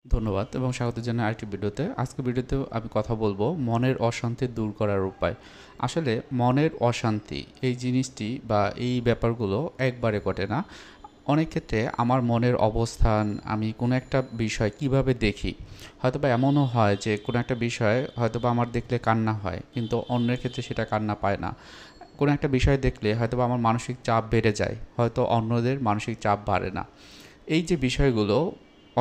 ধন্যবাদ এবং স্বাগত জানাই আরেকটি ভিডিওতে। আজকের ভিডিওতেও আমি কথা বলবো মনের অশান্তি দূর করার উপায়। আসলে মনের অশান্তি এই জিনিসটি বা এই ব্যাপারগুলো একবারে ঘটে না। অনেক ক্ষেত্রে আমার মনের অবস্থান, আমি কোনো একটা বিষয় কিভাবে দেখি, হয়তোবা এমনও হয় যে কোনো একটা বিষয় হয়তোবা আমার দেখলে কান্না হয়, কিন্তু অন্যের ক্ষেত্রে সেটা কান্না পায় না। কোনো একটা বিষয় দেখলে হয়তোবা আমার মানসিক চাপ বেড়ে যায়, হয়তো অন্যদের মানসিক চাপ বাড়ে না। এই যে বিষয়গুলো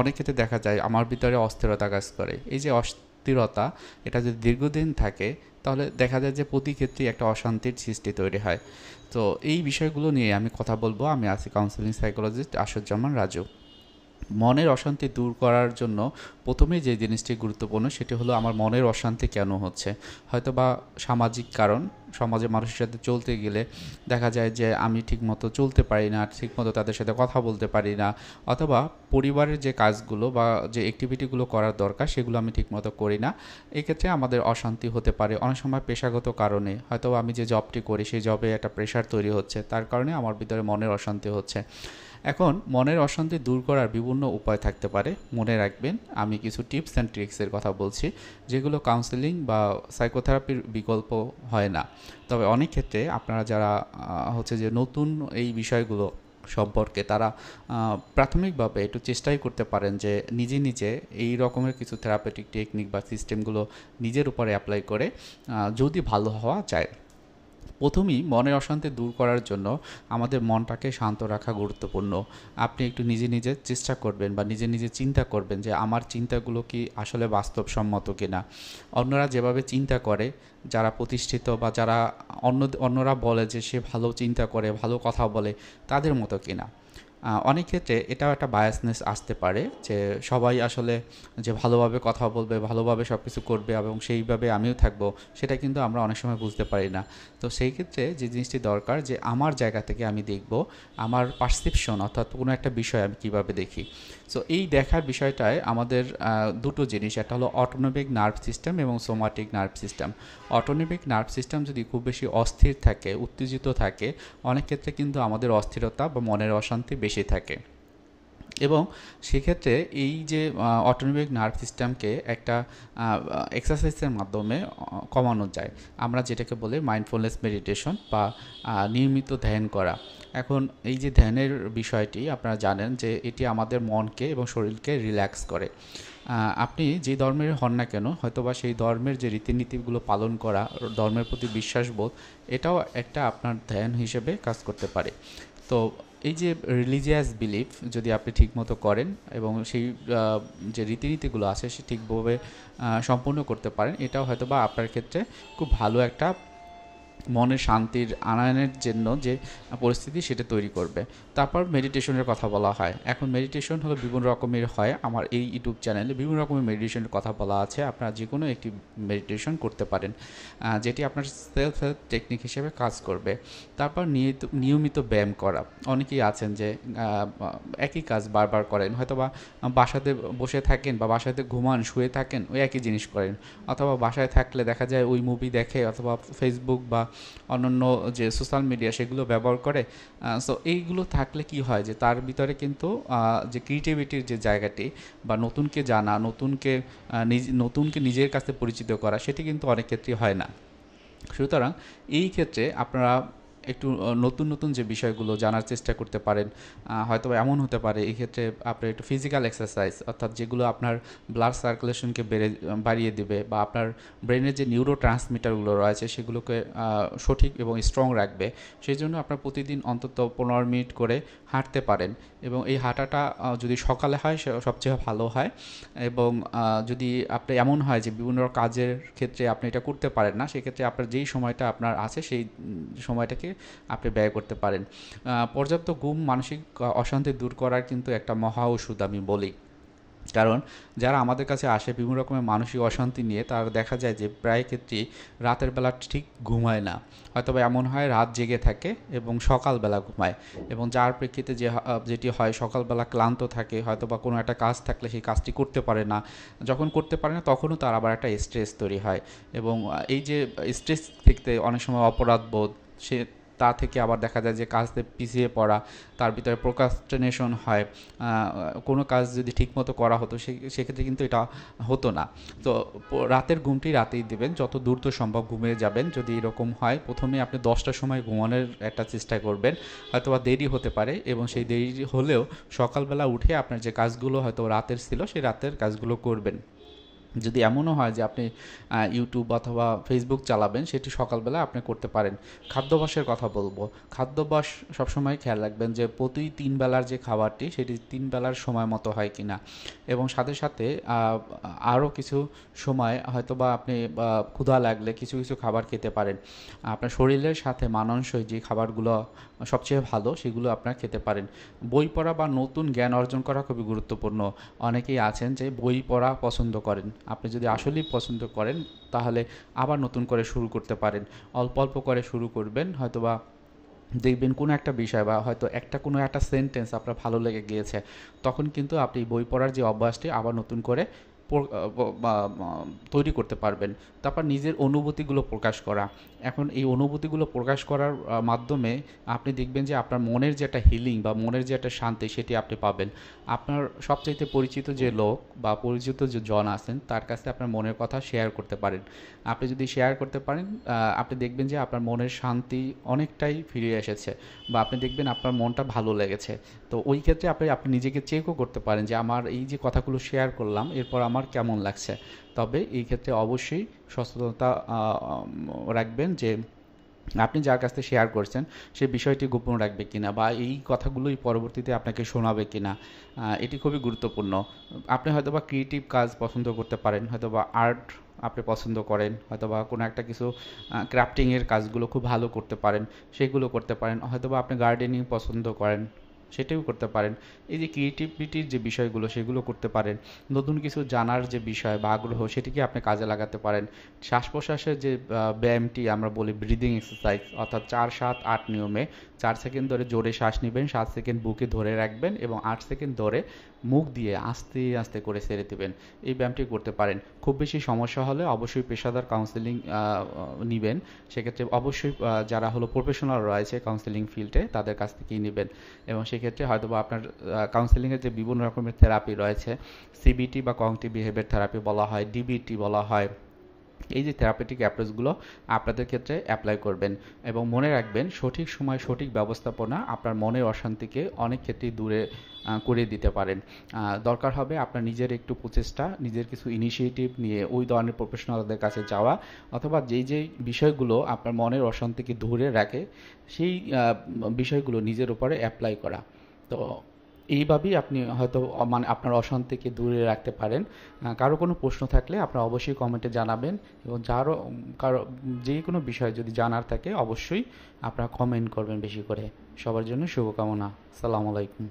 অনেক ক্ষেত্রে দেখা যায় আমার ভিতরে অস্থিরতা কাজ করে। এই যে অস্থিরতা, এটা যদি দীর্ঘদিন থাকে তাহলে দেখা যায় যে প্রতি ক্ষেত্রেই একটা অশান্তির সৃষ্টি তৈরি হয়। তো এই বিষয়গুলো নিয়ে আমি কথা বলবো। আমি আছি কাউন্সিলিং সাইকোলজিস্ট আশুজ্জামান রাজু। মনের অশান্তি দূর করার জন্য প্রথমেই যে জিনিসটি গুরুত্বপূর্ণ সেটি হলো আমার মনের অশান্তি কেন হচ্ছে। হয়তো বা সামাজিক কারণ, সমাজে মানুষের সাথে চলতে গেলে দেখা যায় যে আমি ঠিকমতো চলতে পারি না, ঠিকমতো তাদের সাথে কথা বলতে পারি না, অথবা পরিবারের যে কাজগুলো বা যে অ্যাক্টিভিটিগুলো করার দরকার সেগুলো আমি ঠিকমতো করি না। এক্ষেত্রে আমাদের অশান্তি হতে পারে। অনেক সময় পেশাগত কারণে হয়তো আমি যে জবটি করি সেই জবে একটা প্রেশার তৈরি হচ্ছে, তার কারণে আমার ভিতরে মনের অশান্তি হচ্ছে। এখন মনের অশান্তি দূর করার বিভিন্ন উপায় থাকতে পারে। মনে রাখবেন আমি কিছু টিপস অ্যান্ড ট্রিক্সের কথা বলছি, যেগুলো কাউন্সেলিং বা সাইকোথেরাপির বিকল্প হয় না। তবে অনেক ক্ষেত্রে আপনারা যারা হচ্ছে যে নতুন এই বিষয়গুলো সম্পর্কে তারা প্রাথমিকভাবে একটু চেষ্টাই করতে পারেন যে নিজে নিজে এই রকমের কিছু থেরাপিউটিক টেকনিক বা সিস্টেমগুলো নিজের উপরে অ্যাপ্লাই করে যদি ভালো হওয়া যায়। প্রথমেই মনের অশান্তি দূর করার জন্য আমাদের মনটাকে শান্ত রাখা গুরুত্বপূর্ণ। আপনি একটু নিজে নিজে চেষ্টা করবেন বা নিজে নিজে চিন্তা করবেন যে আমার চিন্তাগুলো কি আসলে বাস্তবসম্মত কিনা। অন্যরা যেভাবে চিন্তা করে, যারা প্রতিষ্ঠিত বা যারা অন্যরা বলে যে সে ভালো চিন্তা করে, ভালো কথা বলে, তাদের মতো কিনা। অনেক ক্ষেত্রে এটাও একটা বায়াসনেস আসতে পারে যে সবাই আসলে যে ভালোভাবে কথা বলবে, ভালোভাবে সব কিছু করবে এবং সেইভাবে আমিও থাকবো, সেটা কিন্তু আমরা অনেক সময় বুঝতে পারি না। তো সেই ক্ষেত্রে যে জিনিসটি দরকার যে আমার জায়গা থেকে আমি দেখব আমার পারসেপশন, অর্থাৎ কোনো একটা বিষয় আমি কীভাবে দেখি। সো এই দেখার বিষয়টায় আমাদের দুটো জিনিস, একটা হলো অটোনমিক নার্ভ সিস্টেম এবং somatic nerve system. Autonomic nerve system যদি খুব বেশি অস্থির থাকে, উত্তেজিত থাকে, অনেক ক্ষেত্রে কিন্তু আমাদের অস্থিরতা বা মনের অশান্তি বেশি থাকে। এবং সেক্ষেত্রে এই যে অটোনমিক নার্ভ সিস্টেমকে একটা এক্সারসাইজের মাধ্যমে কমানো যায়। আমরা যেটাকে বলি মাইন্ডফুলনেস মেডিটেশন বা নিয়মিত ধ্যান করা। এখন এই যে ধ্যানের বিষয়টি আপনারা জানেন যে এটি আমাদের মনকে এবং শরীরকে রিল্যাক্স করে। আপনি যে ধর্মের হন না কেন, হয়তোবা সেই ধর্মের যে রীতিনীতিগুলো পালন করা, ধর্মের প্রতি বিশ্বাসবোধ, এটাও একটা আপনার ধ্যান হিসেবে কাজ করতে পারে। তো এই যে রিলিজিয়াস বিলিফ যদি আপনি ঠিকমতো করেন এবং সেই যে রীতিনীতিগুলো আছে সে ঠিকভাবে সম্পূর্ণ করতে পারেন, এটাও হয়তোবা আপনার ক্ষেত্রে খুব ভালো একটা মনের শান্তির আনয়নের জন্য যে পরিস্থিতি সেটা তৈরি করবে। তারপর মেডিটেশনের কথা বলা হয়। এখন মেডিটেশন হলো বিভিন্ন রকমের হয়। আমার এই ইউটিউব চ্যানেলে বিভিন্ন রকমের মেডিটেশনের কথা বলা আছে। আপনারা যে কোনো একটি মেডিটেশন করতে পারেন, যেটি আপনার সেলফ হেল্প টেকনিক হিসেবে কাজ করবে। তারপর নিয়মিত ব্যায়াম করা। অনেকেই আছেন যে একই কাজ বারবার করেন, হয়তোবা বাসাতে বসে থাকেন বা বাসাতে ঘুমান, শুয়ে থাকেন, ওই একই জিনিস করেন, অথবা বাসায় থাকলে দেখা যায় ওই মুভি দেখে অথবা ফেসবুক বা অন্যান্য যে সোশ্যাল মিডিয়া সেগুলো ব্যবহার করে। সো এইগুলো থাকলে কি হয় যে তার ভিতরে কিন্তু যে ক্রিয়েটিভিটির যে জায়গাটি বা নতুনকে জানা, নতুনকে নিজের কাছে পরিচিত করা, সেটি কিন্তু অনেক ক্ষেত্রেই হয় না। সুতরাং এই ক্ষেত্রে আপনারা একটু নতুন নতুন যে বিষয়গুলো জানার চেষ্টা করতে পারেন। হয়তো এমন হতে পারে এই ক্ষেত্রে আপনার একটু ফিজিক্যাল এক্সারসাইজ, অর্থাৎ যেগুলো আপনার ব্লাড সার্কুলেশনকে বাড়িয়ে দিবে বা আপনার ব্রেনের যে নিউরো ট্রান্সমিটারগুলো রয়েছে সেগুলোকে সঠিক এবং স্ট্রং রাখবে। সেই জন্য আপনার প্রতিদিন অন্তত 15 মিনিট করে হাঁটতে পারেন এবং এই হাঁটাটা যদি সকালে হয় সবচেয়ে ভালো হয়। এবং যদি আপনি এমন হয় যে বিভিন্ন কাজের ক্ষেত্রে আপনি এটা করতে পারেন না, সেক্ষেত্রে আপনার যেই সময়টা আপনার আছে সেই সময়টাকে আপনি ব্যয় করতে পারেন। পর্যাপ্ত ঘুম মানসিক অশান্তি দূর করার কিন্তু একটা মহা ওষুধ আমি বলি। কারণ যারা আমাদের কাছে আসে বিভিন্ন রকমের মানসিক অশান্তি নিয়ে, তারা দেখা যায় যে প্রায় ক্ষেত্রেই রাতের বেলা ঠিক ঘুমায় না। হয়তোবা এমন হয় রাত জেগে থাকে এবং সকালবেলা ঘুমায়, এবং যার প্রেক্ষিতে যেটি হয় সকালবেলা ক্লান্ত থাকে, হয়তোবা কোনো একটা কাজ থাকলে সেই কাজটি করতে পারে না। যখন করতে পারে না তখনও তার আবার একটা স্ট্রেস তৈরি হয়, এবং এই যে স্ট্রেস থেকে অনেক সময় অপরাধ বোধ, সে তা থেকে আবার দেখা যায় যে কাজে পিছিয়ে পড়া, তার ভিতরে প্রোক্রাস্টিনেশন হয়। কোনো কাজ যদি ঠিকমতো করা হতো সেক্ষেত্রে কিন্তু এটা হতো না। তো রাতের ঘুমটি রাতেই দেবেন, যত দ্রুত সম্ভব ঘুমিয়ে যাবেন। যদি এরকম হয়, প্রথমে আপনি 10টার সময় ঘুমানোর একটা চেষ্টা করবেন, হয়তো বা দেরি হতে পারে, এবং সেই দেরি হলেও সকালবেলা উঠে আপনার যে কাজগুলো হয়তো রাতের ছিল সেই রাতের কাজগুলো করবেন। যদি এমনও হয় যে আপনি ইউটিউব অথবা ফেসবুক চালাবেন, সেটি সকালবেলা আপনি করতে পারেন। খাদ্যাভ্যাসের কথা বলবো। খাদ্যাভ্যাস সবসময় খেয়াল রাখবেন যে প্রতি 3 বেলার যে খাবারটি সেটি 3 বেলার সময় মতো হয় কিনা, এবং সাথে সাথে আরও কিছু সময় হয়তোবা আপনি ক্ষুধা লাগলে কিছু কিছু খাবার খেতে পারেন। আপনার শরীরের সাথে মানানসই যে খাবারগুলো সবচেয়ে ভালো সেগুলো আপনারা খেতে পারেন। বই পড়া বা নতুন জ্ঞান অর্জন করা খুবই গুরুত্বপূর্ণ। অনেকেই আছেন যে বই পড়া পছন্দ করেন। আপনি যদি আসলেই পছন্দ করেন তাহলে আবার নতুন করে শুরু করতে পারেন। অল্প অল্প করে শুরু করবেন, হয়তোবা দেখবেন কোনো একটা বিষয় বা হয়তো কোনো একটা সেন্টেন্স আপনার ভালো লেগে গিয়েছে, তখন কিন্তু আপনি বই পড়ার যে অভ্যাসটি আবার নতুন করে তৈরি করতে পারবেন। তারপর নিজের অনুভূতিগুলো প্রকাশ করা। এখন এই অনুভূতিগুলো প্রকাশ করার মাধ্যমে আপনি দেখবেন যে আপনার মনের যে একটা হিলিং বা মনের যে একটা শান্তি সেটি আপনি পাবেন। আপনার সবচাইতে পরিচিত যে লোক বা পরিচিত যে জন আছেন তার কাছে আপনার মনের কথা শেয়ার করতে পারেন। আপনি যদি শেয়ার করতে পারেন, আপনি দেখবেন যে আপনার মনের শান্তি অনেকটাই ফিরে এসেছে, বা আপনি দেখবেন আপনার মনটা ভালো লেগেছে। তো ওই ক্ষেত্রে আপনি নিজেকে চেকও করতে পারেন যে আমার এই যে কথাগুলো শেয়ার করলাম এরপর আমার কেমন লাগছে। তবে এই ক্ষেত্রে অবশ্যই সচেতনতা রাখবেন যে আপনি যার কাছ থেকে শেয়ার করছেন সে বিষয়টি গোপন রাখবে কিনা, বা এই কথাগুলোই পরবর্তীতে আপনাকে শোনাবে কিনা, এটি খুবই গুরুত্বপূর্ণ। আপনি হয়তোবা ক্রিয়েটিভ কাজ পছন্দ করতে পারেন, হয়তোবা আর্ট আপনি পছন্দ করেন, হয়তোবা কোনো একটা কিছু ক্রাফটিংয়ের কাজগুলো খুব ভালো করতে পারেন, সেগুলো করতে পারেন। হয়তোবা আপনি গার্ডেনিং পছন্দ করেন, সেটাও করতে পারেন। এই যে ক্রিয়েটিভিটির যে বিষয়গুলো সেগুলো করতে পারেন। নতুন কিছু জানার যে বিষয় বা আগ্রহ সেটিকে আপনি কাজে লাগাতে পারেন। শ্বাস প্রশ্বাসের যে ব্যায়ামটি আমরা বলি ব্রিদিং এক্সারসাইজ, অর্থাৎ 4-7-8 নিয়মে 4 সেকেন্ড ধরে জোরে শ্বাস নেবেন, 7 সেকেন্ড বুকে ধরে রাখবেন এবং 8 সেকেন্ড ধরে মুখ দিয়ে আস্তে আস্তে করে ছেড়ে দেবেন। এই ব্যায়ামটি করতে পারেন। খুব বেশি সমস্যা হলে অবশ্যই পেশাদার কাউন্সেলিং নেবেন। সেক্ষেত্রে অবশ্যই যারা হলো প্রফেশনাল রয়েছে কাউন্সেলিং ফিল্ডে তাদের কাছ থেকেই নেবেন, এবং সেক্ষেত্রে হয়তোবা আপনার কাউন্সেলিংয়ের যে বিভিন্ন রকমের থেরাপি রয়েছে, সিবিটি বা কগনিটিভ বিহেভিয়ার থেরাপি বলা হয়, ডিবিটি বলা হয়, এই যে থেরাপিউটিক অ্যাপ্রোচগুলো আপনাদের ক্ষেত্রে অ্যাপ্লাই করবেন। এবং মনে রাখবেন সঠিক সময় সঠিক ব্যবস্থাপনা আপনার মনের অশান্তিকে অনেক ক্ষেত্রেই দূরে করে দিতে পারেন। দরকার হবে আপনার নিজের একটু প্রচেষ্টা, নিজের কিছু ইনিশিয়েটিভ নিয়ে ওই ধরনের প্রফেশনালদের কাছে যাওয়া, অথবা যেই বিষয়গুলো আপনার মনের অশান্তিকে ধরে রাখে সেই বিষয়গুলো নিজের উপরে অ্যাপ্লাই করা। তো এইভাবেই আপনি হয়তো মানে আপনার অশান্তিকে দূরে রাখতে পারেন। কারো কোনো প্রশ্ন থাকলে আপনারা অবশ্যই কমেন্টে জানাবেন, এবং কারো যে কোনো বিষয় যদি জানার থাকে অবশ্যই আপনারা কমেন্ট করবেন বেশি করে। সবার জন্য শুভকামনা। আসসালামু আলাইকুম।